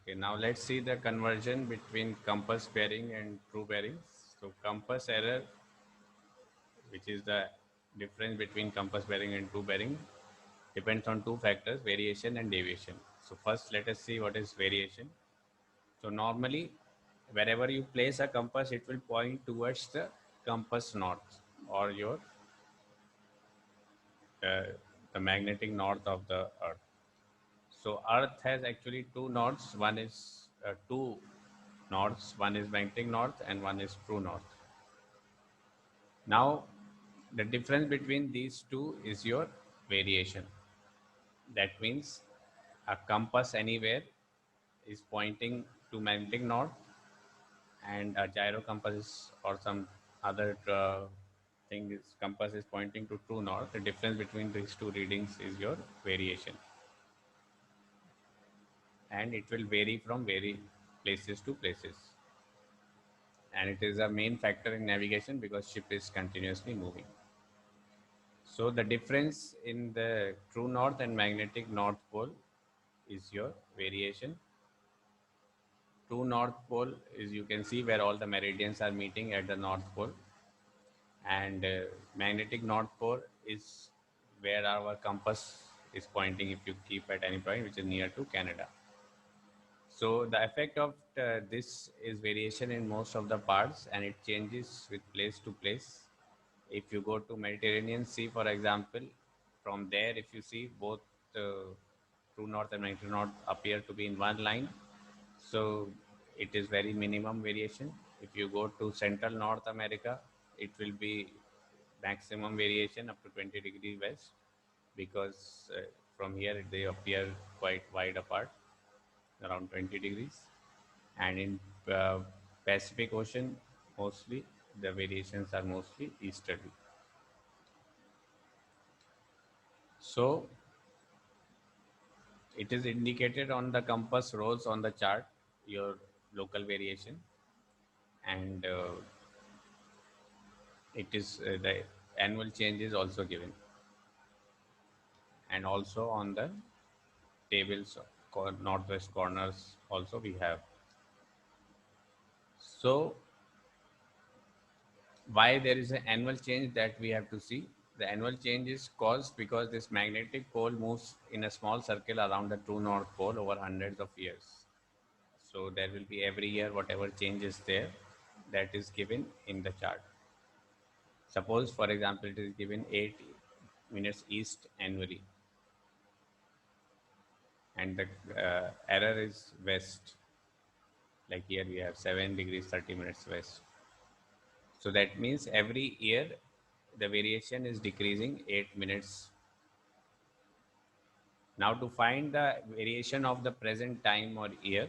Okay, now let's see the conversion between compass bearing and true bearings. So compass error, which is the difference between compass bearing and true bearing, depends on two factors, variation and deviation. So first let us see what is variation. So normally wherever you place a compass, it will point towards the compass north or your uh, the magnetic north of the earth. So earth has actually two norths, one is two norths, one is magnetic north and one is true north. Now the difference between these two is your variation. That means a compass anywhere is pointing to magnetic north, and a gyro compass or some other thing is compass is pointing to true north. The difference between these two readings is your variation, and it will vary from very places to places, and it is a main factor in navigation because ship is continuously moving. So the difference in the true north and magnetic north pole is your variation. True north pole is, you can see, where all the meridians are meeting at the north pole, and magnetic north pole is where our compass is pointing if you keep at any point which is near to Canada. So the effect of this is variation in most of the parts, and it changes with place to place. If you go to Mediterranean Sea, for example, from there, if you see both true north and magnetic north appear to be in one line, so it is very minimum variation. If you go to Central North America, it will be maximum variation up to 20 degree west, because from here they appear quite wide apart, around 20 degrees. And in uh, Pacific Ocean, mostly the variations are mostly easterly. So it is indicated on the compass rows on the chart, your local variation, and it is the annual change is also given, and also on the tables northwest corners also we have. So why there is an annual change, that we have to see. The annual change is caused because this magnetic pole moves in a small circle around the true north pole over hundreds of years. So there will be every year whatever change is there, that is given in the chart. Suppose for example it is given 8 minutes east annually, and the error is west, like here we have 7 degrees 30 minutes west. So that means every year the variation is decreasing 8 minutes. Now to find the variation of the present time or year,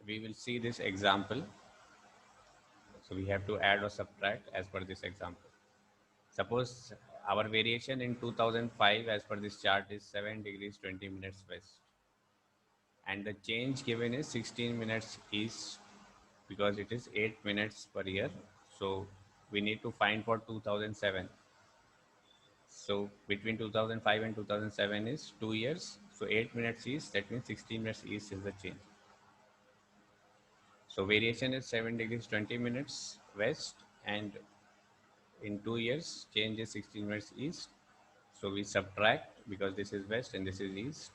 we will see this example. So we have to add or subtract as per this example. Suppose our variation in 2005 as per this chart is 7 degrees 20 minutes west, and the change given is 16 minutes east, because it is 8 minutes per year. So we need to find for 2007. So between 2005 and 2007 is 2 years. So 8 minutes east, that means 16 minutes east is the change. So variation is 7 degrees 20 minutes west, and in 2 years change is 16 minutes east. So we subtract, because this is west and this is east.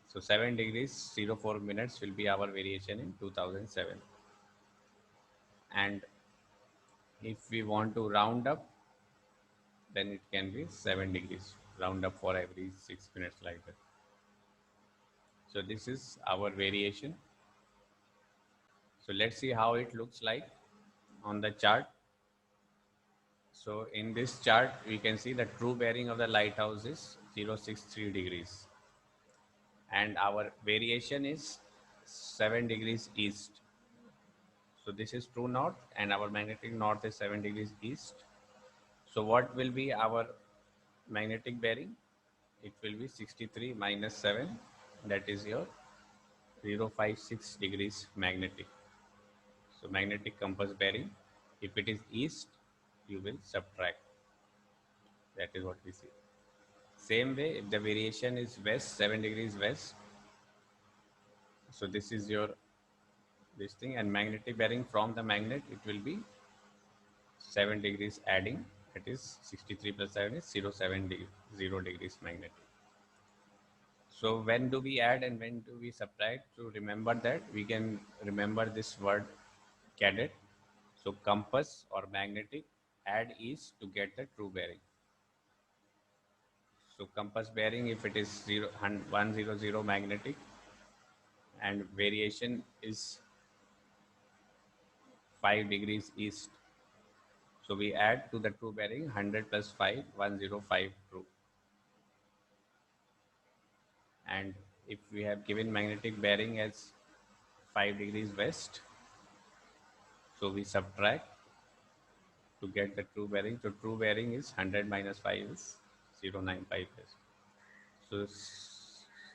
So 7 degrees 04 minutes will be our variation in 2007. And if we want to round up, then it can be 7 degrees, round up for every 6 minutes, like that. So this is our variation. So let's see how it looks like on the chart. So in this chart, we can see the true bearing of the lighthouse is 063 degrees, and our variation is 7 degrees east. So this is true north, and our magnetic north is 7 degrees east. So what will be our magnetic bearing? It will be 63 minus 7, that is your 056 degrees magnetic. So magnetic compass bearing, if it is east, you will subtract. That is what we see. Same way, if the variation is west, 7 degrees west, So this is your this thing, and magnetic bearing from the magnet, it will be 7 degrees adding, that is 63 plus 7 is 0 degrees magnetic. So when do we add and when do we subtract? To remember that, we can remember this word cadet. So compass or magnetic, add is to get the true bearing. So compass bearing, if it is 100 magnetic and variation is 5 degrees east. So we add to the true bearing 100 plus 5, 105 true. And if we have given magnetic bearing as 5 degrees west, so we subtract to get the true bearing. So true bearing is 100 minus 5 is 095 west. So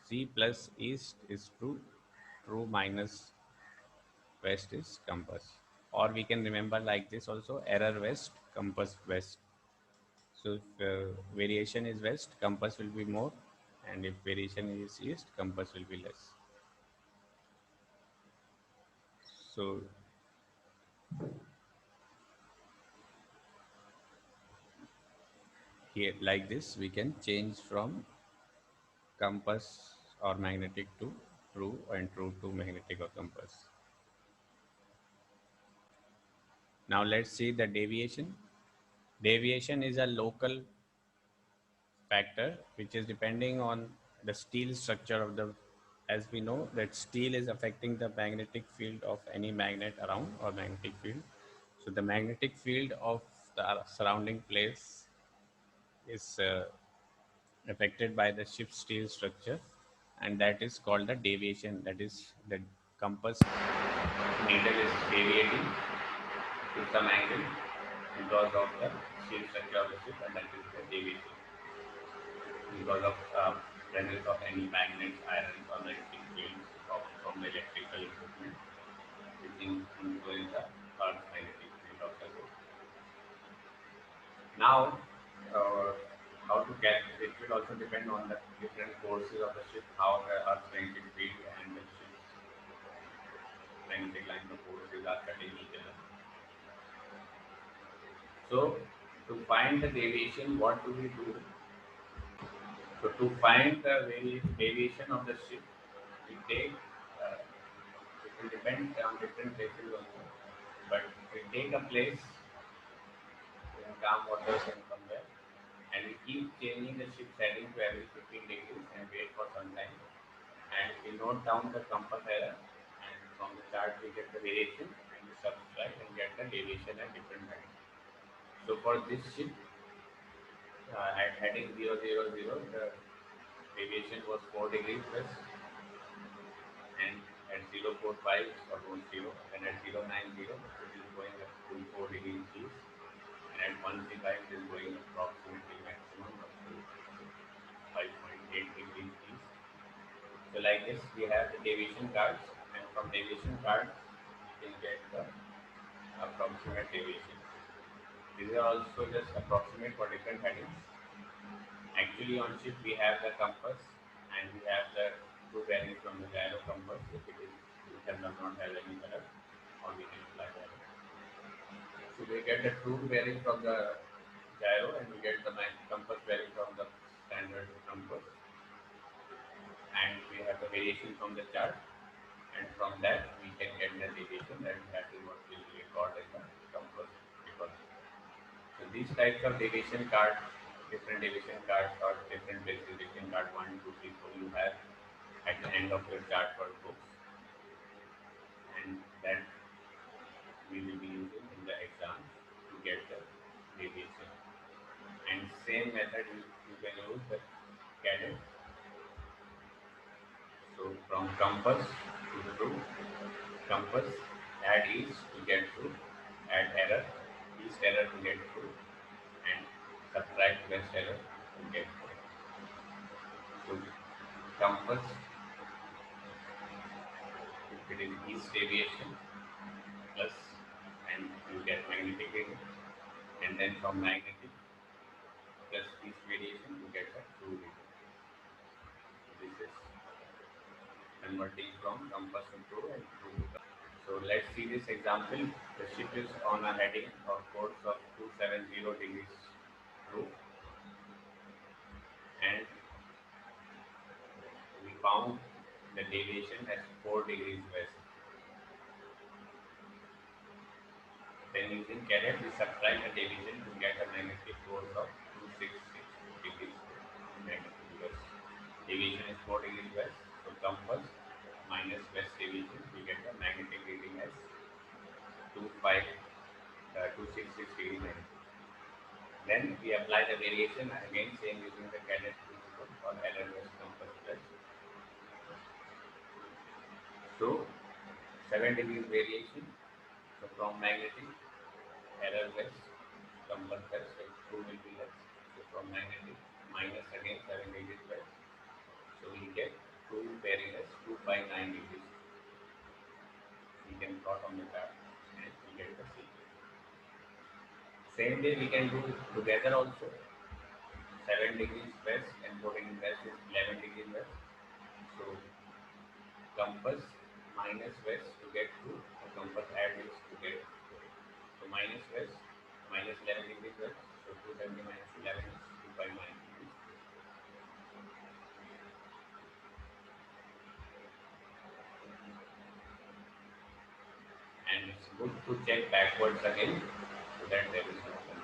C plus east is true, true minus west is compass. Or we can remember like this also, error west, compass west. So if variation is west, compass will be more, and if variation is east, compass will be less. So here like this, we can change from compass or magnetic to true, and true to magnetic or compass. Now let's see the deviation. Deviation is a local factor which is depending on the steel structure of the, as we know that steel is affecting the magnetic field of any magnet around, or magnetic field. So the magnetic field of the surrounding place is affected by the ship steel structure, and that is called the deviation. That is, the compass needle is deviating to some angle because of the steel structure of the ship, and that is the deviation because of presence of any magnets, irons, or magnetic fields from the electrical equipment, which influence the Earth's magnetic field of the globe. Now, uh, how to get it will also depend on the different forces of the ship, how the Earth's magnetic field and the ship's magnetic lines of forces are cutting each other. So, to find the deviation, what do we do? So, to find the deviation of the ship, we take it will depend on different places also, but we take a place in calm waters and from there, and we keep changing the ship's heading to every 15 degrees and wait for some time, and we note down the compass error, and from the chart we get the variation, and we subtract and get the deviation at different headings. So for this ship, at heading 000, the deviation was 4 degrees west, and at 045 it's almost 0, and at 090 it is going up to 4 degrees east, and at 135 it is going approximately maximum up to 5.8 degrees east. So like this, we have the deviation cards, and from deviation cards, you can get the approximate deviation. These are also just approximate for different headings. Actually, on ship we have the compass, and we have the two bearings from the gyro compass. If it is, it does not have any color, or we can apply that. So we get the true bearing from the gyro, and we get the compass bearing from the standard compass, and we have the variation from the chart, and from that we can get the deviation, and that is what will be recorded in the compass record. So these types of deviation cards, different deviation cards or different deviation card 1, 2, 3, 4 you have at the end of your chart for books, and that we will be using in the exam to get the deviation. And same method you can use the cadet. So from compass to true, compass, add east to get true, add error, east error to get true, and subtract west error to get true. So compass, if it is east deviation plus, and you get magnetic reading, and then from magnetic plus east variation you get a true reading. This is the converting from compass to true and true to compass. So let's see this example. The ship is on a heading or course of 270 degrees true, and we found the deviation as 4 degrees west. Then using caret, we subtract the deviation to get a magnetic force of 266 degrees negative, because deviation is 4 degrees west. So compass minus west deviation, we get the magnetic reading as 266 degree negative. Then we apply the variation again, same using the cadet principle for error west compass plus. So 7 degrees variation. So from magnetic error west compass west, so 2 will be less. So from magnetic minus again 7 degrees west. So we get 2 very less, 2 by 9 degrees. We can plot on the graph and we get the C. Same way we can do together also. 7 degrees west and 4 degrees west is 11 degrees west. So compass minus west to get to the compass add is to get. So minus west minus 11 degrees west. So 270 minus 11 is 2 by 9 degrees. And it's good to check backwards again so that there is no confusion.